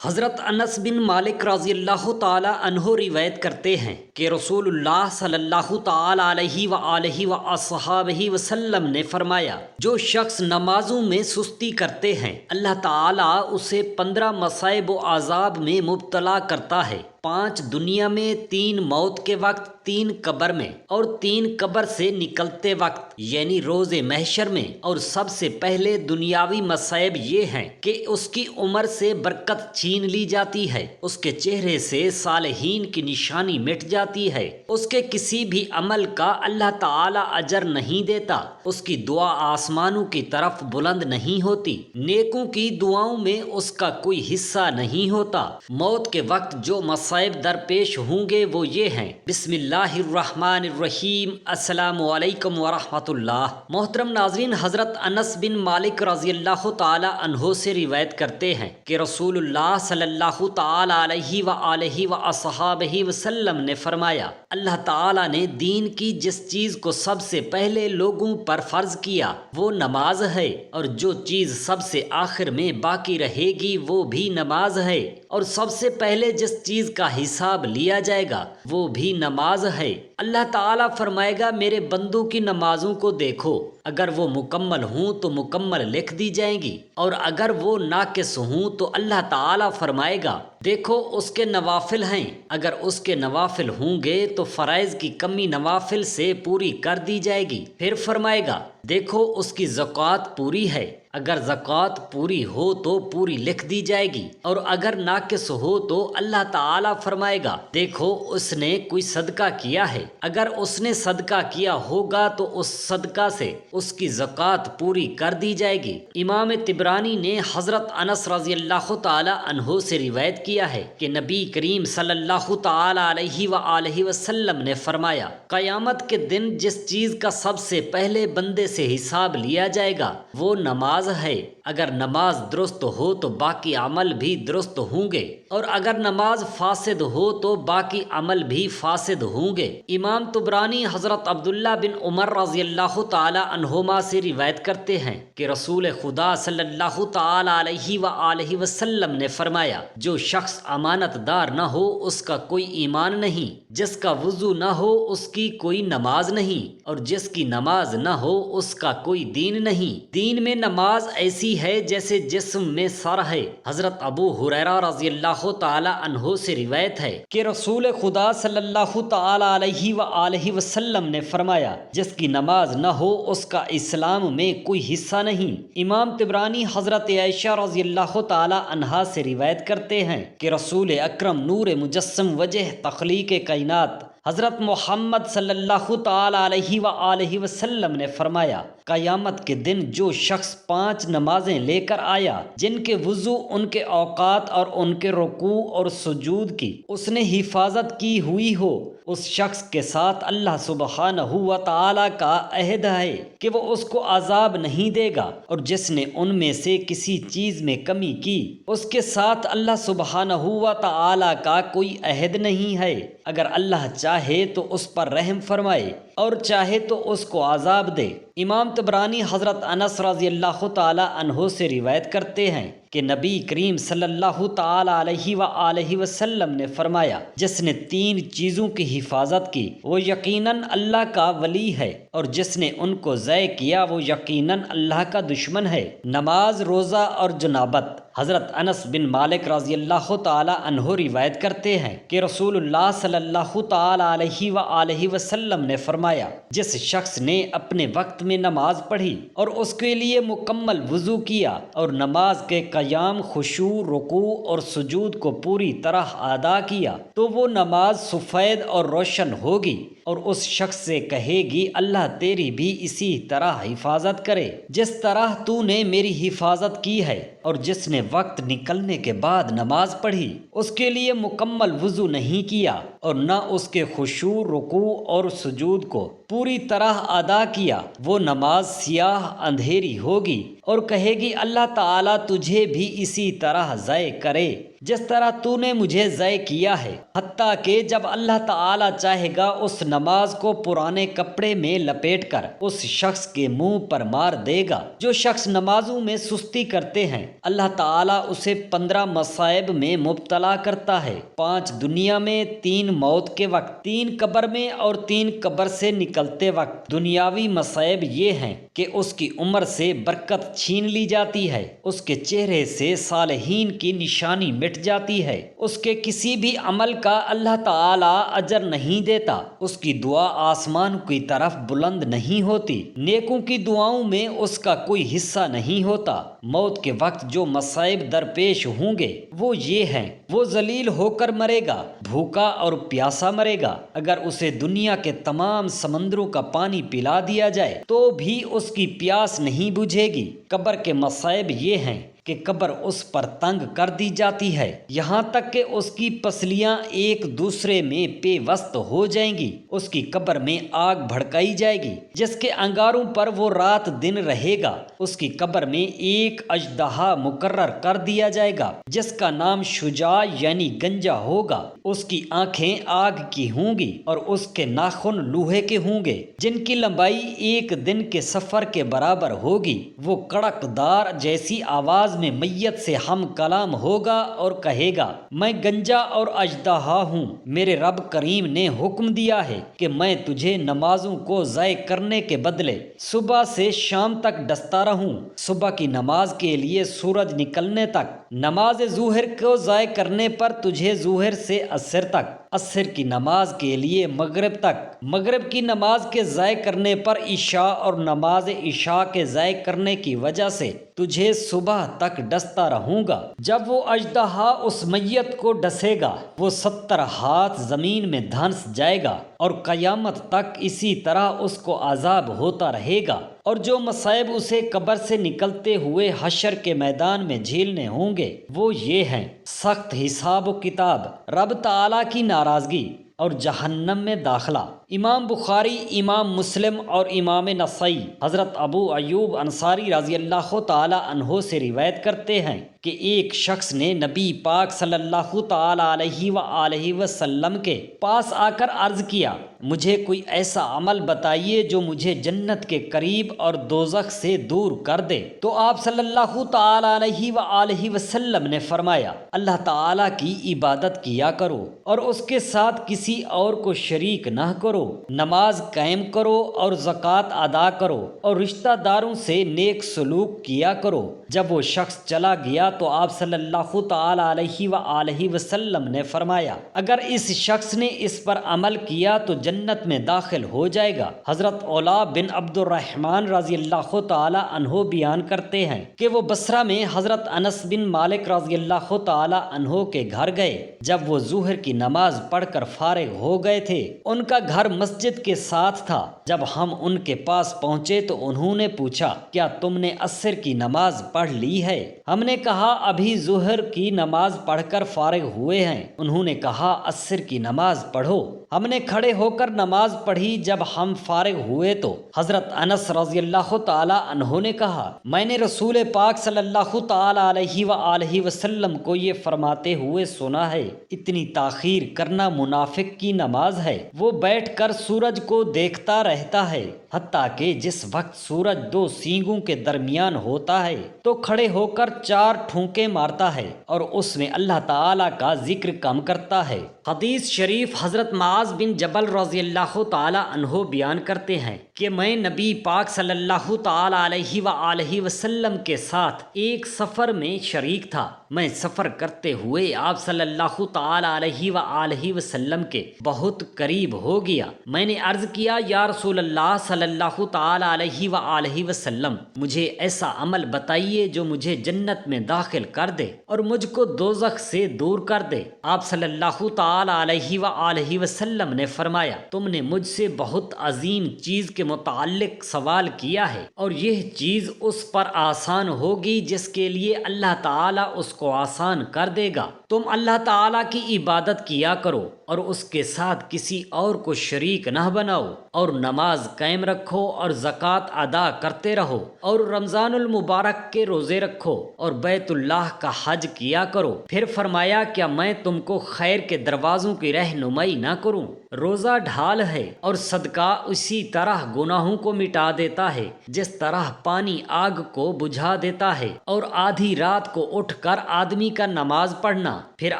حضرت انس بن مالک رضی اللہ تعالی عنہ روایت کرتے ہیں کہ رسول اللہ صلی اللہ تعالی علیہ وآلہ وصحابہ وسلم نے فرمایا، جو شخص نمازوں میں سستی کرتے ہیں اللہ تعالی اسے 15 مصائب و عذاب میں مبتلا کرتا ہے، 5 دنیا میں، 3 موت کے وقت، 3 قبر میں، اور 3 قبر سے نکلتے وقت یعنی روز محشر میں۔ اور سب سے پہلے دنیاوی مصائب یہ ہیں کہ اس کی عمر سے برکت چھین لی جاتی ہے، اس کے چہرے سے صالحین کی نشانی مٹ جاتی ہے، اس کے کسی بھی عمل کا اللہ تعالی اجر نہیں دیتا، اس کی دعا آسمانوں کی طرف بلند نہیں ہوتی، نیکوں کی دعاؤں میں اس کا کوئی حصہ نہیں ہوتا۔ موت کے وقت جو مصائب درپیش ہوں گے وہ یہ ہیں۔ بسم اللہ الرحمن الرحیم، السلام علیکم ورحمۃ اللہ۔ محترم ناظرین، حضرت انس بن مالک رضی اللہ تعالی عنہ سے روایت کرتے ہیں کہ رسول اللہ صلی اللہ تعالی علیہ وآلہ وصحابہ وسلم نے فرمایا، اللہ تعالی نے دین کی جس چیز کو سب سے پہلے لوگوں پر فرض کیا وہ نماز ہے، اور جو چیز سب سے آخر میں باقی رہے گی وہ بھی نماز ہے، اور سب سے پہلے جس چیز کا حساب لیا جائے گا وہ بھی نماز ہے۔ اللہ تعالیٰ فرمائے گا، میرے بندوں کی نمازوں کو دیکھو، اگر وہ مکمل ہوں تو مکمل لکھ دی جائیں گی، اور اگر وہ ناقص ہوں تو اللہ تعالیٰ فرمائے گا، دیکھو اس کے نوافل ہیں، اگر اس کے نوافل ہوں گے تو فرائض کی کمی نوافل سے پوری کر دی جائے گی۔ پھر فرمائے گا، دیکھو اس کی زکوٰۃ پوری ہے، اگر زکوٰۃ پوری ہو تو پوری لکھ دی جائے گی، اور اگر ناقص ہو تو اللہ تعالیٰ فرمائے گا، دیکھو اس نے کوئی صدقہ کیا ہے، اگر اس نے صدقہ کیا ہوگا تو اس صدقہ سے اس کی زکوٰۃ پوری کر دی جائے گی۔ امام طبرانی نے حضرت انس رضی اللہ تعالی عنہ سے روایت کیا ہے کہ نبی کریم صلی اللہ تعالی علیہ وآلہ وسلم نے فرمایا، قیامت کے دن جس چیز کا سب سے پہلے بندے سے حساب لیا جائے گا وہ نماز ہے، اگر نماز درست ہو تو باقی عمل بھی درست ہوں گے، اور اگر نماز فاسد ہو تو باقی عمل بھی فاسد ہوں گے۔ امام طبرانی حضرت عبداللہ بن عمر رضی اللہ تعالی عنہما سے روایت کرتے ہیں کہ رسول خدا صلی اللہ تعالی علیہ وآلہ وسلم نے فرمایا، جو شخص امانت دار نہ ہو اس کا کوئی ایمان نہیں، جس کا وضو نہ ہو اس کی کوئی نماز نہیں، اور جس کی نماز نہ ہو اس کا کوئی دین نہیں۔ دین میں نماز ایسی ہے جیسے جسم میں سر ہے۔ حضرت ابو ہریرہ رضی اللہ تعالی عنہ سے روایت ہے کہ رسول خدا صلی اللہ تعالی علیہ وآلہ وسلم نے فرمایا، جس کی نماز نہ ہو اس کا اسلام میں کوئی حصہ نہیں۔ امام طبرانی حضرت عائشہ رضی اللہ تعالی عنہا سے روایت کرتے ہیں کہ رسول اکرم نور مجسم وجہ تخلیق کائنات حضرت محمد صلی اللہ تعالی علیہ وآلہ وسلم نے فرمایا، قیامت کے دن جو شخص 5 نمازیں لے کر آیا جن کے وضو، ان کے اوقات اور ان کے رکوع اور سجود کی اس نے حفاظت کی ہوئی ہو، اس شخص کے ساتھ اللہ سبحانہ و تعالی کا عہد ہے کہ وہ اس کو عذاب نہیں دے گا، اور جس نے ان میں سے کسی چیز میں کمی کی اس کے ساتھ اللہ سبحانہ و تعالی کا کوئی عہد نہیں ہے، اگر اللہ چاہے تو اس پر رحم فرمائے اور چاہے تو اس کو عذاب دے۔ امام طبرانی حضرت انس رضی اللہ تعالی عنہ سے روایت کرتے ہیں کہ نبی کریم صلی اللہ تعالی علیہ وآلہ وسلم نے فرمایا، جس نے 3 چیزوں کی حفاظت کی وہ یقیناً اللہ کا ولی ہے، اور جس نے ان کو ضائع کیا وہ یقیناً اللہ کا دشمن ہے، نماز، روزہ اور جنابت۔ حضرت انس بن مالک رضی اللہ تعالی عنہ روایت کرتے ہیں کہ رسول اللہ صلی اللہ تعالی علیہ وآلہ وسلم نے فرمایا، جس شخص نے اپنے وقت میں نماز پڑھی اور اس کے لیے مکمل وضو کیا اور نماز کے قیام، خشوع، رکوع اور سجود کو پوری طرح ادا کیا تو وہ نماز سفید اور روشن ہوگی، اور اس شخص سے کہے گی، اللہ تیری بھی اسی طرح حفاظت کرے جس طرح تو نے میری حفاظت کی ہے۔ اور جس نے وقت نکلنے کے بعد نماز پڑھی اس کے لیے مکمل وضو نہیں کیا اور نہ اس کے خشوع، رکوع اور سجود کو پوری طرح ادا کیا، وہ نماز سیاہ اندھیری ہوگی اور کہے گی، اللہ تعالیٰ تجھے بھی اسی طرح ضائع کرے۔ جس طرح تو نے مجھے ضائع کیا ہے، حتیٰ کہ جب اللہ تعالی چاہے گا اس نماز کو پرانے کپڑے میں لپیٹ کر اس شخص کے منہ پر مار دے گا۔ جو شخص نمازوں میں سستی کرتے ہیں، اللہ تعالیٰ اسے 15 مصائب میں مبتلا کرتا ہے، 5 دنیا میں، 3 موت کے وقت، 3 قبر میں اور 3 قبر سے نکلتے وقت۔ دنیاوی مصائب یہ ہیں کہ اس کی عمر سے برکت چھین لی جاتی ہے، اس کے چہرے سے صالحین کی نشانی مٹ جاتی ہے، اس کے کسی بھی عمل کا اللہ تعالی اجر نہیں دیتا، اس کی دعا آسمان کی طرف بلند نہیں ہوتی، نیکوں کی دعاؤں میں اس کا کوئی حصہ نہیں ہوتا۔ موت کے وقت جو مصائب درپیش ہوں گے وہ یہ ہیں، وہ ذلیل ہو کر مرے گا، بھوکا اور پیاسا مرے گا، اگر اسے دنیا کے تمام سمندروں کا پانی پلا دیا جائے تو بھی اس کی پیاس نہیں بجھے گی۔ قبر کے مصائب یہ ہیں کہ قبر اس پر تنگ کر دی جاتی ہے، یہاں تک کہ اس کی پسلیاں ایک دوسرے میں پیوست ہو جائیں گی، اس کی قبر میں آگ بھڑکائی جائے گی جس کے انگاروں پر وہ رات دن رہے گا، اس کی قبر میں ایک اژدہا مقرر کر دیا جائے گا جس کا نام شجاع یعنی گنجا ہوگا، اس کی آنکھیں آگ کی ہوں گی اور اس کے ناخن لوہے کے ہوں گے جن کی لمبائی ایک دن کے سفر کے برابر ہوگی، وہ کڑک دار جیسی آواز میں میت سے ہم کلام ہوگا اور کہے گا، میں گنجا اور اژدہا ہوں، میرے رب کریم نے حکم دیا ہے کہ میں تجھے نمازوں کو ضائع کرنے کے بدلے صبح سے شام تک ڈستا رہوں، صبح کی نماز کے لیے سورج نکلنے تک، نماز ظہر کو ضائع کرنے پر تجھے ظہر سے عصر تک، عصر کی نماز کے لیے مغرب تک، مغرب کی نماز کے ضائع کرنے پر عشاء اور نماز عشاء کے ضائع کرنے کی وجہ سے تجھے صبح تک ڈستا رہوں گا۔ جب وہ اژدہا اس میت کو ڈسے گا وہ 70 ہاتھ زمین میں دھنس جائے گا اور قیامت تک اسی طرح اس کو عذاب ہوتا رہے گا، اور جو مصائب اسے قبر سے نکلتے ہوئے حشر کے میدان میں جھیلنے ہوں گے وہ یہ ہیں، سخت حساب و کتاب، رب تعالیٰ کی ناراضگی اور جہنم میں داخلہ۔ امام بخاری، امام مسلم اور امام نسائی حضرت ابو ایوب انصاری رضی اللہ تعالی عنہ سے روایت کرتے ہیں کہ ایک شخص نے نبی پاک صلی اللہ تعالی علیہ وآلہ وسلم کے پاس آ کر عرض کیا، مجھے کوئی ایسا عمل بتائیے جو مجھے جنت کے قریب اور دوزخ سے دور کر دے۔ تو آپ صلی اللہ تعالی علیہ وآلہ وسلم نے فرمایا، اللہ تعالی کی عبادت کیا کرو اور اس کے ساتھ کسی اور کو شریک نہ کرو، نماز قائم کرو اور زکوٰۃ ادا کرو اور رشتہ داروں سے نیک سلوک کیا کرو۔ جب وہ شخص چلا گیا تو آپ صلی اللہ تعالی علیہ وآلہ وسلم نے فرمایا، اگر اس شخص نے اس پر عمل کیا تو جنت میں داخل ہو جائے گا۔ حضرت اولا بن عبد الرحمن رضی اللہ تعالی عنہ بیان کرتے ہیں کہ وہ بصرہ میں حضرت انس بن مالک رضی اللہ تعالی عنہ کے گھر گئے، جب وہ ظہر کی نماز پڑھ کر فارغ ہو گئے تھے، ان کا گھر مسجد کے ساتھ تھا۔ جب ہم ان کے پاس پہنچے تو انہوں نے پوچھا، کیا تم نے عصر کی نماز پڑھ لی ہے؟ ہم نے کہا، ابھی ظہر کی نماز پڑھ کر فارغ ہوئے ہیں۔ انہوں نے کہا، عصر کی نماز پڑھو۔ ہم نے کھڑے ہو کر نماز پڑھی۔ جب ہم فارغ ہوئے تو حضرت انس رضی اللہ تعالی عنہ نے کہا، میں نے رسول پاک صلی اللہ تعالی علیہ وآلہ وسلم کو یہ فرماتے ہوئے سنا ہے، اتنی تاخیر کرنا منافق کی نماز ہے۔ وہ بیٹھ کر سورج کو دیکھتا رہتا ہے حتیٰ کہ جس وقت سورج 2 سینگوں کے درمیان ہوتا ہے تو کھڑے ہو کر 4 ٹھونکے مارتا ہے اور اس میں اللہ تعالی کا ذکر کم کرتا ہے۔ حدیث شریف حضرت معاذ بن جبل رضی اللہ تعالی عنہ بیان کرتے ہیں کہ میں نبی پاک صلی اللہ تعالی علیہ وآلہ وسلم کے ساتھ ایک سفر میں شریک تھا۔ میں سفر کرتے ہوئے آپ صلی اللہ تعالی علیہ وآلہ وسلم کے بہت قریب ہو گیا۔ میں نے عرض کیا، یا رسول اللہ صلی اللہ تعالی علیہ وآلہ وسلم، مجھے ایسا عمل بتائیے جو مجھے جنت میں داخل کر دے اور مجھ کو دوزخ سے دور کر دے۔ آپ صلی اللہ تعالی علیہ وآلہ وسلم نے فرمایا، تم نے مجھ سے بہت عظیم چیز کے متعلق سوال کیا ہے، اور یہ چیز اس پر آسان ہوگی جس کے لیے اللہ تعالیٰ اس کو آسان کر دے گا۔ تم اللہ تعالیٰ کی عبادت کیا کرو اور اس کے ساتھ کسی اور کو شریک نہ بناؤ، اور نماز قائم رکھو اور زکوٰۃ ادا کرتے رہو، اور رمضان المبارک کے روزے رکھو، اور بیت اللہ کا حج کیا کرو۔ پھر فرمایا، کیا میں تم کو خیر کے دروازوں کی رہنمائی نہ کروں؟ روزہ ڈھال ہے اور صدقہ اسی طرح گناہوں کو مٹا دیتا ہے جس طرح پانی آگ کو بجھا دیتا ہے، اور آدھی رات کو اٹھ کر آدمی کا نماز پڑھنا۔ پھر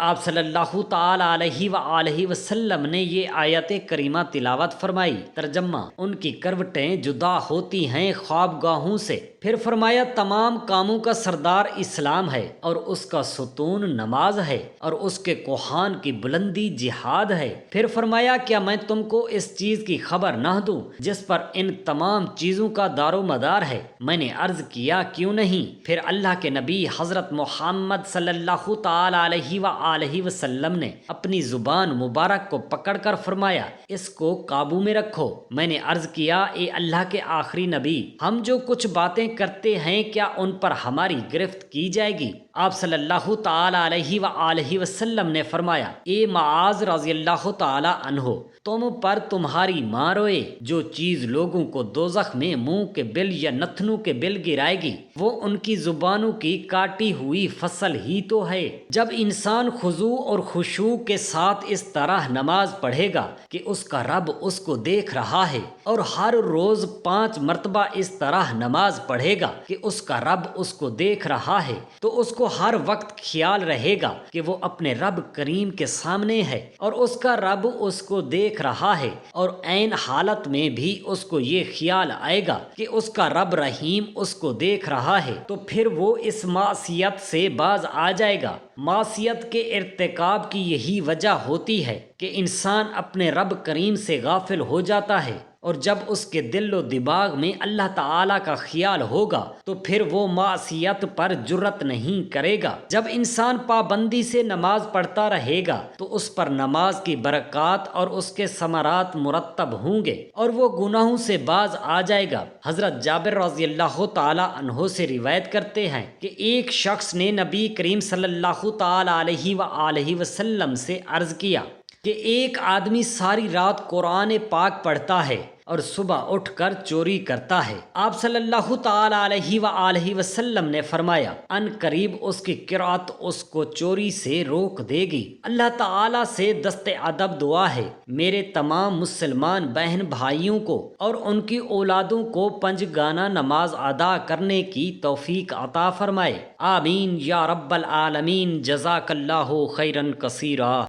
آپ صلی اللہ تعالی علیہ وآلہ وسلم نے یہ آیت کریمہ تلاوت فرمائی۔ ترجمہ: ان کی کروٹیں جدا ہوتی ہیں خوابگاہوں سے۔ پھر فرمایا، تمام کاموں کا سردار اسلام ہے، اور اس کا ستون نماز ہے، اور اس کے کوہان کی بلندی جہاد ہے۔ پھر فرمایا، کیا میں تم کو اس چیز کی خبر نہ دوں جس پر ان تمام چیزوں کا دار و مدار ہے؟ میں نے عرض کیا، کیوں نہیں؟ پھر اللہ کے نبی حضرت محمد صلی اللہ تعالی علیہ وآلہ وسلم نے اپنی زبان مبارک کو پکڑ کر فرمایا، اس کو قابو میں رکھو۔ میں نے عرض کیا، اے اللہ کے آخری نبی، ہم جو کچھ باتیں کرتے ہیں کیا ان پر ہماری گرفت کی جائے گی؟ آپ صلی اللہ تعالی علیہ وآلہ وسلم نے فرمایا، اے معاذ رضی اللہ تعالی عنہ، تم پر تمہاری ماں روئے۔ جو چیز لوگوں کو دوزخ میں منہ کے بل یا نتنوں کے بل گرائے گی وہ ان کی زبانوں کی کاٹی ہوئی فصل ہی تو ہے۔ جب انسان خضوع اور خشوع کے ساتھ اس طرح نماز پڑھے گا کہ اس کا رب اس کو دیکھ رہا ہے، اور ہر روز 5 مرتبہ اس طرح نماز پڑھے گا کہ اس کا رب اس کو دیکھ رہا ہے، تو اس کو ہر وقت خیال رہے گا کہ وہ اپنے رب کریم کے سامنے ہے اور اس کا رب اس کو دیکھ رہا ہے، اور عین حالت میں بھی اس کو یہ خیال آئے گا کہ اس کا رب رحیم اس کو دیکھ رہا ہے، تو پھر وہ اس معصیت سے باز آ جائے گا۔ معصیت کے ارتکاب کی یہی وجہ ہوتی ہے کہ انسان اپنے رب کریم سے غافل ہو جاتا ہے، اور جب اس کے دل و دماغ میں اللہ تعالیٰ کا خیال ہوگا تو پھر وہ معصیت پر جرت نہیں کرے گا۔ جب انسان پابندی سے نماز پڑھتا رہے گا تو اس پر نماز کی برکات اور اس کے ثمرات مرتب ہوں گے، اور وہ گناہوں سے باز آ جائے گا۔ حضرت جابر رضی اللہ تعالی عنہ سے روایت کرتے ہیں کہ ایک شخص نے نبی کریم صلی اللہ تعالی علیہ وآلہ وسلم سے عرض کیا کہ ایک آدمی ساری رات قرآن پاک پڑھتا ہے اور صبح اٹھ کر چوری کرتا ہے۔ آپ صلی اللہ تعالی علیہ وآلہ وسلم نے فرمایا، ان قریب اس کی قرأت اس کو چوری سے روک دے گی۔ اللہ تعالی سے دست ادب دعا ہے، میرے تمام مسلمان بہن بھائیوں کو اور ان کی اولادوں کو 5 گانہ نماز ادا کرنے کی توفیق عطا فرمائے۔ آمین یا رب العالمین۔ جزاک اللہ خیرا کثیرا۔